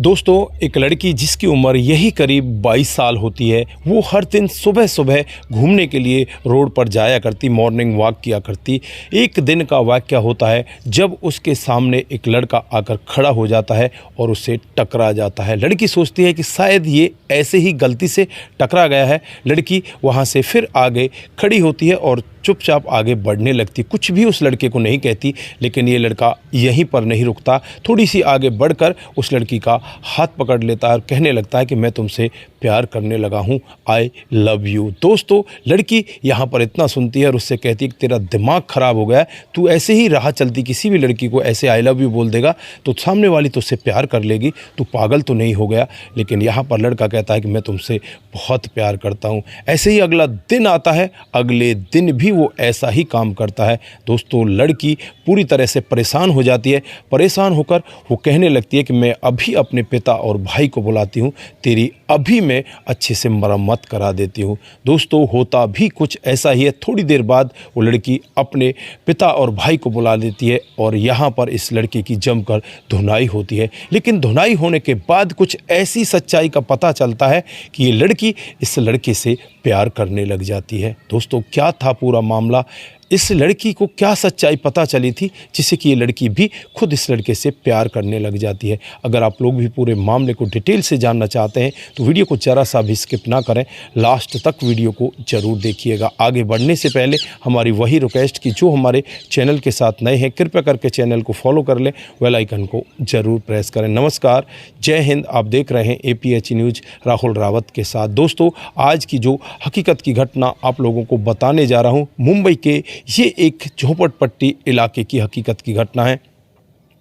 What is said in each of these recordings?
दोस्तों, एक लड़की जिसकी उम्र यही करीब 22 साल होती है, वो हर दिन सुबह सुबह घूमने के लिए रोड पर जाया करती, मॉर्निंग वॉक किया करती। एक दिन का वाक़या होता है जब उसके सामने एक लड़का आकर खड़ा हो जाता है और उससे टकरा जाता है। लड़की सोचती है कि शायद ये ऐसे ही गलती से टकरा गया है। लड़की वहाँ से फिर आगे खड़ी होती है और चुपचाप आगे बढ़ने लगती, कुछ भी उस लड़के को नहीं कहती। लेकिन ये लड़का यहीं पर नहीं रुकता, थोड़ी सी आगे बढ़कर उस लड़की का हाथ पकड़ लेता है और कहने लगता है कि मैं तुमसे प्यार करने लगा हूँ, आई लव यू। दोस्तों, लड़की यहाँ पर इतना सुनती है और उससे कहती है कि तेरा दिमाग ख़राब हो गया है, तू ऐसे ही राह चलती किसी भी लड़की को ऐसे आई लव यू बोल देगा तो सामने वाली तुझसे प्यार कर लेगी, तू पागल तो नहीं हो गया। लेकिन यहाँ पर लड़का कहता है कि मैं तुमसे बहुत प्यार करता हूँ। ऐसे ही अगला दिन आता है, अगले दिन भी वो ऐसा ही काम करता है। दोस्तों, लड़की पूरी तरह से परेशान हो जाती है। परेशान होकर वो कहने लगती है कि मैं अभी अपने पिता और भाई को बुलाती हूँ, तेरी अभी मैं अच्छे से मरम्मत करा देती हूँ। दोस्तों, होता भी कुछ ऐसा ही है। थोड़ी देर बाद वो लड़की अपने पिता और भाई को बुला लेती है और यहाँ पर इस लड़की की जमकर धुनाई होती है। लेकिन धुनाई होने के बाद कुछ ऐसी सच्चाई का पता चलता है कि ये लड़की इस लड़के से प्यार करने लग जाती है। दोस्तों, क्या था पूरा मामला? इस लड़की को क्या सच्चाई पता चली थी जिससे कि ये लड़की भी खुद इस लड़के से प्यार करने लग जाती है? अगर आप लोग भी पूरे मामले को डिटेल से जानना चाहते हैं तो वीडियो को ज़रा सा भी स्किप ना करें, लास्ट तक वीडियो को ज़रूर देखिएगा। आगे बढ़ने से पहले हमारी वही रिक्वेस्ट कि जो हमारे चैनल के साथ नए हैं, कृपया करके चैनल को फॉलो कर लें, बेल आइकन को ज़रूर प्रेस करें। नमस्कार, जय हिंद। आप देख रहे हैं APH न्यूज़ राहुल रावत के साथ। दोस्तों, आज की जो हकीकत की घटना आप लोगों को बताने जा रहा हूँ, मुंबई के ये एक झोपड़पट्टी इलाके की हकीकत की घटना है।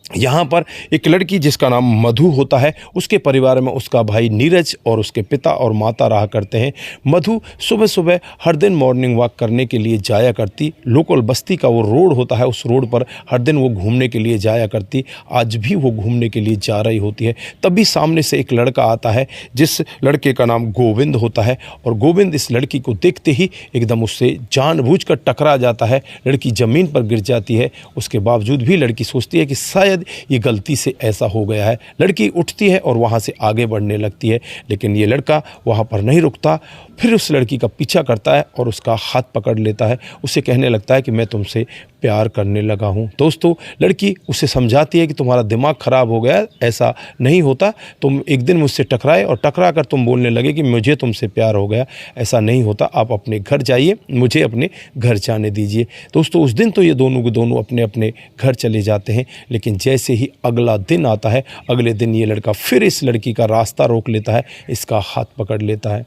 यहाँ पर एक लड़की जिसका नाम मधु होता है, उसके परिवार में उसका भाई नीरज और उसके पिता और माता रहा करते हैं। मधु सुबह सुबह हर दिन मॉर्निंग वॉक करने के लिए जाया करती। लोकल बस्ती का वो रोड होता है, उस रोड पर हर दिन वो घूमने के लिए जाया करती। आज भी वो घूमने के लिए जा रही होती है। तभी सामने से एक लड़का आता है जिस लड़के का नाम गोविंद होता है और गोविंद इस लड़की को देखते ही एकदम उससे जानबूझकर टकरा जाता है। लड़की ज़मीन पर गिर जाती है। उसके बावजूद भी लड़की सोचती है कि शायद ये गलती से ऐसा हो गया है। लड़की उठती है और वहाँ से आगे बढ़ने लगती है। लेकिन ये लड़का वहाँ पर नहीं रुकता, फिर उस लड़की का पीछा करता है और उसका हाथ पकड़ लेता है। उसे कहने लगता है कि मैं तुमसे प्यार करने लगा हूँ। दोस्तों, लड़की उसे समझाती है कि तुम्हारा दिमाग ख़राब हो गया, ऐसा नहीं होता। तुम एक दिन मुझसे टकराए और टकरा कर तुम बोलने लगे कि मुझे तुमसे प्यार हो गया, ऐसा नहीं होता। आप अपने घर जाइए, मुझे अपने घर जाने दीजिए। दोस्तों, उस दिन तो ये दोनों के दोनों अपने अपने घर चले जाते हैं। लेकिन जैसे ही अगला दिन आता है, अगले दिन ये लड़का फिर इस लड़की का रास्ता रोक लेता है, इसका हाथ पकड़ लेता है।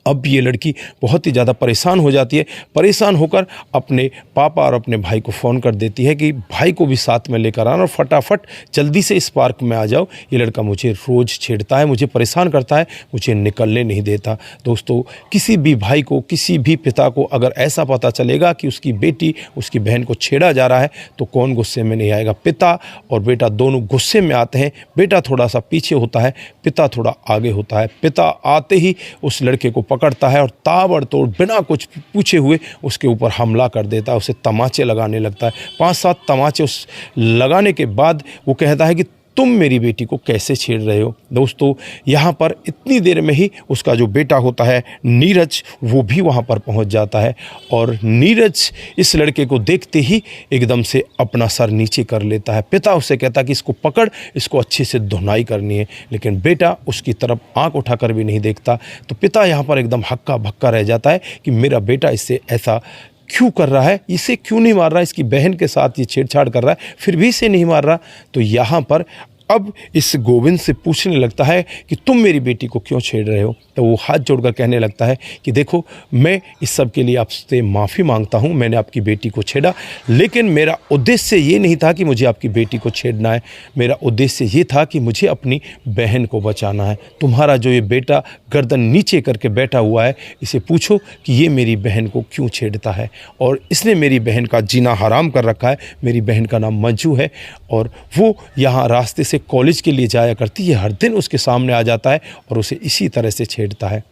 अब ये लड़की बहुत ही ज़्यादा परेशान हो जाती है। परेशान होकर अपने पापा और अपने भाई को फ़ोन कर देती है कि भाई को भी साथ में लेकर आना और फटाफट जल्दी से इस पार्क में आ जाओ। ये लड़का मुझे रोज़ छेड़ता है, मुझे परेशान करता है, मुझे निकलने नहीं देता। दोस्तों, किसी भी भाई को, किसी भी पिता को अगर ऐसा पता चलेगा कि उसकी बेटी, उसकी बहन को छेड़ा जा रहा है तो कौन गुस्से में नहीं आएगा? पिता और बेटा दोनों गुस्से में आते हैं। बेटा थोड़ा सा पीछे होता है, पिता थोड़ा आगे होता है। पिता आते ही उस लड़के को पकड़ता है और ताबड़तोड़ बिना कुछ पूछे हुए उसके ऊपर हमला कर देता है, उसे तमाचे लगाने लगता है। 5-7 तमाचे उस लगाने के बाद वो कहता है कि तुम मेरी बेटी को कैसे छेड़ रहे हो? दोस्तों, यहाँ पर इतनी देर में ही उसका जो बेटा होता है नीरज, वो भी वहाँ पर पहुँच जाता है और नीरज इस लड़के को देखते ही एकदम से अपना सर नीचे कर लेता है। पिता उससे कहता है कि इसको पकड़, इसको अच्छे से धुनाई करनी है। लेकिन बेटा उसकी तरफ आँख उठाकर भी नहीं देखता। तो पिता यहाँ पर एकदम हक्का भक्का रह जाता है कि मेरा बेटा इससे ऐसा क्यों कर रहा है, इसे क्यों नहीं मार रहा, इसकी बहन के साथ ये छेड़छाड़ कर रहा है, फिर भी इसे नहीं मार रहा। तो यहाँ पर अब इस गोविंद से पूछने लगता है कि तुम मेरी बेटी को क्यों छेड़ रहे हो? तो वो हाथ जोड़कर कहने लगता है कि देखो, मैं इस सब के लिए आपसे माफ़ी मांगता हूँ, मैंने आपकी बेटी को छेड़ा, लेकिन मेरा उद्देश्य ये नहीं था कि मुझे आपकी बेटी को छेड़ना है। मेरा उद्देश्य ये था कि मुझे अपनी बहन को बचाना है। तुम्हारा जो ये बेटा गर्दन नीचे करके बैठा हुआ है, इसे पूछो कि ये मेरी बहन को क्यों छेड़ता है और इसने मेरी बहन का जीना हराम कर रखा है। मेरी बहन का नाम मंजू है और वो यहाँ रास्ते से कॉलेज के लिए जाया करती है। हर दिन उसके सामने आ जाता है और उसे इसी तरह से छेड़ता है।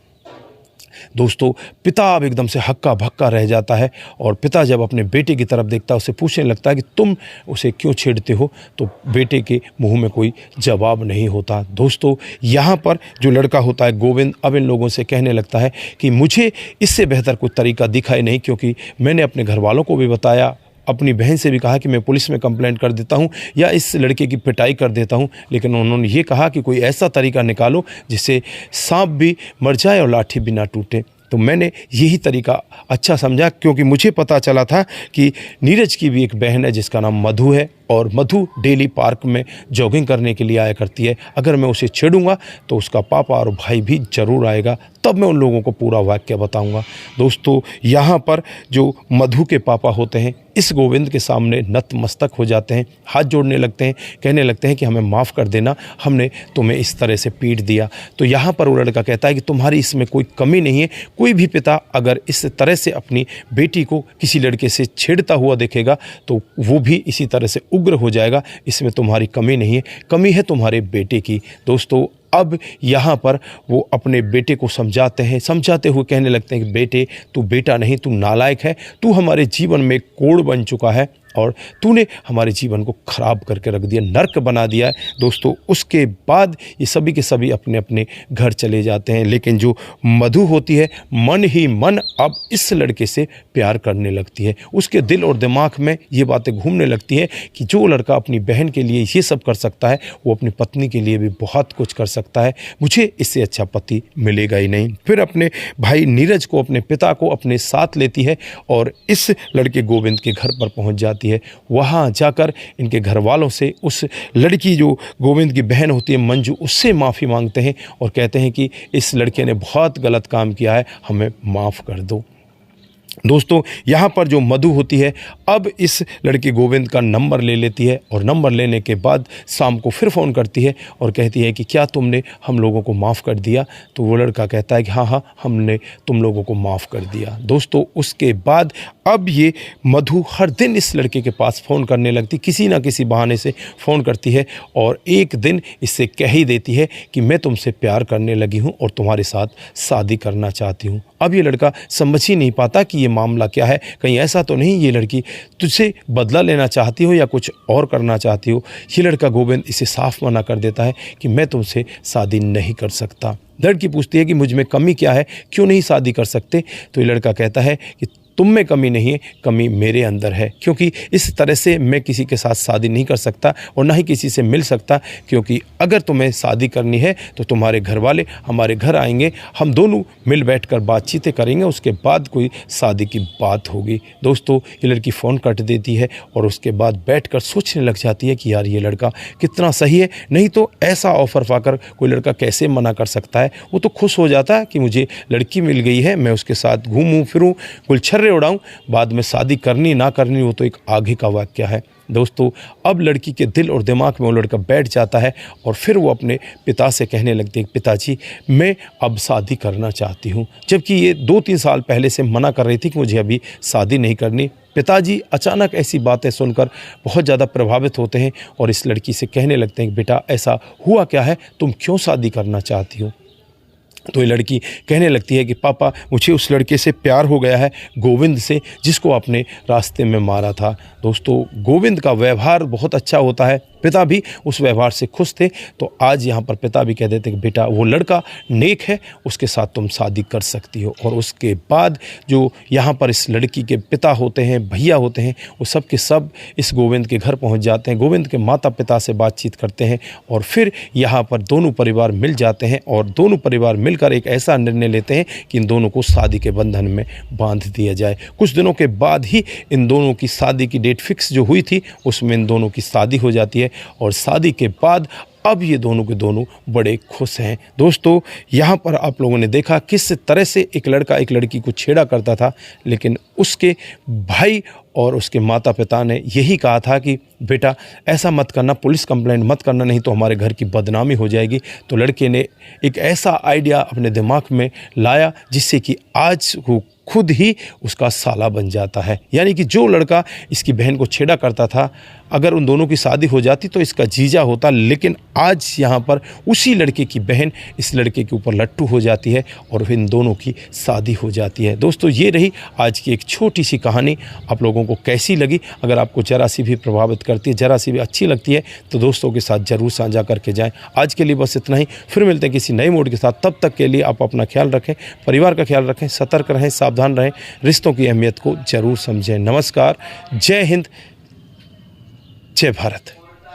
दोस्तों पिता अब एकदम से हक्का भक्का रह जाता है और पिता जब अपने बेटे की तरफ देखता है उसे पूछने लगता है कि तुम उसे क्यों छेड़ते हो, तो बेटे के मुंह में कोई जवाब नहीं होता। दोस्तों यहाँ पर जो लड़का होता है गोविंद अब इन लोगों से कहने लगता है कि मुझे इससे बेहतर कोई तरीका दिखाई नहीं, क्योंकि मैंने अपने घर वालों को भी बताया, अपनी बहन से भी कहा कि मैं पुलिस में कंप्लेंट कर देता हूं या इस लड़के की पिटाई कर देता हूं, लेकिन उन्होंने ये कहा कि कोई ऐसा तरीका निकालो जिससे सांप भी मर जाए और लाठी भी ना टूटे। तो मैंने यही तरीका अच्छा समझा, क्योंकि मुझे पता चला था कि नीरज की भी एक बहन है जिसका नाम मधु है और मधु डेली पार्क में जॉगिंग करने के लिए आया करती है। अगर मैं उसे छेड़ूंगा तो उसका पापा और भाई भी ज़रूर आएगा, तब मैं उन लोगों को पूरा वाक्य बताऊंगा। दोस्तों यहाँ पर जो मधु के पापा होते हैं इस गोविंद के सामने नतमस्तक हो जाते हैं, हाथ जोड़ने लगते हैं, कहने लगते हैं कि हमें माफ़ कर देना, हमने तुम्हें इस तरह से पीट दिया। तो यहाँ पर वो लड़का कहता है कि तुम्हारी इसमें कोई कमी नहीं है, कोई भी पिता अगर इस तरह से अपनी बेटी को किसी लड़के से छेड़ता हुआ देखेगा तो वो भी इसी तरह से उग्र हो जाएगा, इसमें तुम्हारी कमी नहीं है, कमी है तुम्हारे बेटे की। दोस्तों अब यहाँ पर वो अपने बेटे को समझाते हैं, समझाते हुए कहने लगते हैं कि बेटे तू बेटा नहीं, तू नालायक है, तू हमारे जीवन में कोड़ बन चुका है और तूने हमारे जीवन को ख़राब करके रख दिया, नर्क बना दिया है। दोस्तों उसके बाद ये सभी के सभी अपने अपने घर चले जाते हैं, लेकिन जो मधु होती है मन ही मन अब इस लड़के से प्यार करने लगती है। उसके दिल और दिमाग में ये बातें घूमने लगती हैं कि जो लड़का अपनी बहन के लिए ये सब कर सकता है वो अपनी पत्नी के लिए भी बहुत कुछ कर सकता है, मुझे इससे अच्छा पति मिलेगा ही नहीं। फिर अपने भाई नीरज को, अपने पिता को अपने साथ लेती है और इस लड़के गोविंद के घर पर पहुँच जाती है। वहाँ जाकर इनके घर वालों से उस लड़की जो गोविंद की बहन होती है मंजू, उससे माफ़ी मांगते हैं और कहते हैं कि इस लड़के ने बहुत गलत काम किया है, हमें माफ़ कर दो। दोस्तों यहाँ पर जो मधु होती है अब इस लड़के गोविंद का नंबर ले लेती है और नंबर लेने के बाद शाम को फिर फ़ोन करती है और कहती है कि क्या तुमने हम लोगों को माफ़ कर दिया। तो वो लड़का कहता है कि हाँ हमने तुम लोगों को माफ़ कर दिया। दोस्तों उसके बाद अब ये मधु हर दिन इस लड़के के पास फ़ोन करने लगती, किसी ना किसी बहाने से फ़ोन करती है और एक दिन इससे कह ही देती है कि मैं तुमसे प्यार करने लगी हूँ और तुम्हारे साथ शादी करना चाहती हूँ। अब ये लड़का समझ ही नहीं पाता कि ये मामला क्या है, कहीं ऐसा तो नहीं ये लड़की तुझसे बदला लेना चाहती हो या कुछ और करना चाहती हो। ये लड़का गोविंद इसे साफ मना कर देता है कि मैं तुमसे शादी नहीं कर सकता। लड़की पूछती है कि मुझ में कमी क्या है, क्यों नहीं शादी कर सकते। तो ये लड़का कहता है कि तुम में कमी नहीं है, कमी मेरे अंदर है, क्योंकि इस तरह से मैं किसी के साथ शादी नहीं कर सकता और ना ही किसी से मिल सकता, क्योंकि अगर तुम्हें शादी करनी है तो तुम्हारे घर वाले हमारे घर आएंगे, हम दोनों मिल बैठकर बातचीतें करेंगे, उसके बाद कोई शादी की बात होगी। दोस्तों ये लड़की फ़ोन काट देती है और उसके बाद बैठकर सोचने लग जाती है कि यार ये लड़का कितना सही है, नहीं तो ऐसा ऑफ़र पाकर कोई लड़का कैसे मना कर सकता है। वो तो खुश हो जाता है कि मुझे लड़की मिल गई है, मैं उसके साथ घूमूँ फिरूँ, गुलछर्रे उड़ाऊं, बाद में शादी करनी ना करनी वो तो एक आगे का वाक्य है। दोस्तों अब लड़की के दिल और दिमाग में वो लड़का बैठ जाता है और फिर वो अपने पिता से कहने लगती है, पिताजी मैं अब शादी करना चाहती हूँ, जबकि ये 2-3 साल पहले से मना कर रही थी कि मुझे अभी शादी नहीं करनी। पिताजी अचानक ऐसी बातें सुनकर बहुत ज़्यादा प्रभावित होते हैं और इस लड़की से कहने लगते हैं कि बेटा ऐसा हुआ क्या है, तुम क्यों शादी करना चाहती हो। तो ये लड़की कहने लगती है कि पापा मुझे उस लड़के से प्यार हो गया है, गोविंद से, जिसको आपने रास्ते में मारा था। दोस्तों गोविंद का व्यवहार बहुत अच्छा होता है, पिता भी उस व्यवहार से खुश थे। तो आज यहाँ पर पिता भी कह देते कि बेटा वो लड़का नेक है, उसके साथ तुम शादी कर सकती हो। और उसके बाद जो यहाँ पर इस लड़की के पिता होते हैं, भैया होते हैं, वो सब के सब इस गोविंद के घर पहुँच जाते हैं, गोविंद के माता पिता से बातचीत करते हैं और फिर यहाँ पर दोनों परिवार मिल जाते हैं और दोनों परिवार मिलकर एक ऐसा निर्णय लेते हैं कि इन दोनों को शादी के बंधन में बांध दिया जाए। कुछ दिनों के बाद ही इन दोनों की शादी की डेट फिक्स जो हुई थी उसमें इन दोनों की शादी हो जाती है और शादी के बाद अब ये दोनों के दोनों बड़े खुश हैं। दोस्तों यहाँ पर आप लोगों ने देखा किस तरह से एक लड़का एक लड़की को छेड़ा करता था, लेकिन उसके भाई और उसके माता पिता ने यही कहा था कि बेटा ऐसा मत करना, पुलिस कंप्लेंट मत करना, नहीं तो हमारे घर की बदनामी हो जाएगी। तो लड़के ने एक ऐसा आइडिया अपने दिमाग में लाया जिससे कि आज वो खुद ही उसका साला बन जाता है। यानी कि जो लड़का इसकी बहन को छेड़ा करता था, अगर उन दोनों की शादी हो जाती तो इसका जीजा होता, लेकिन आज यहाँ पर उसी लड़के की बहन इस लड़के के ऊपर लट्टू हो जाती है और फिर इन दोनों की शादी हो जाती है। दोस्तों, ये रही आज की एक छोटी सी कहानी। आप लोगों को कैसी लगी? अगर आपको ज़रा सी भी प्रभावित करती है, ज़रा सी भी अच्छी लगती है, तो दोस्तों के साथ ज़रूर साझा करके जाएँ। आज के लिए बस इतना ही, फिर मिलते हैं किसी नए मोड के साथ। तब तक के लिए आप अपना ख्याल रखें, परिवार का ख्याल रखें, सतर्क रहें, सावधान रहें, रिश्तों की अहमियत को ज़रूर समझें। नमस्कार, जय हिंद, जय भारत।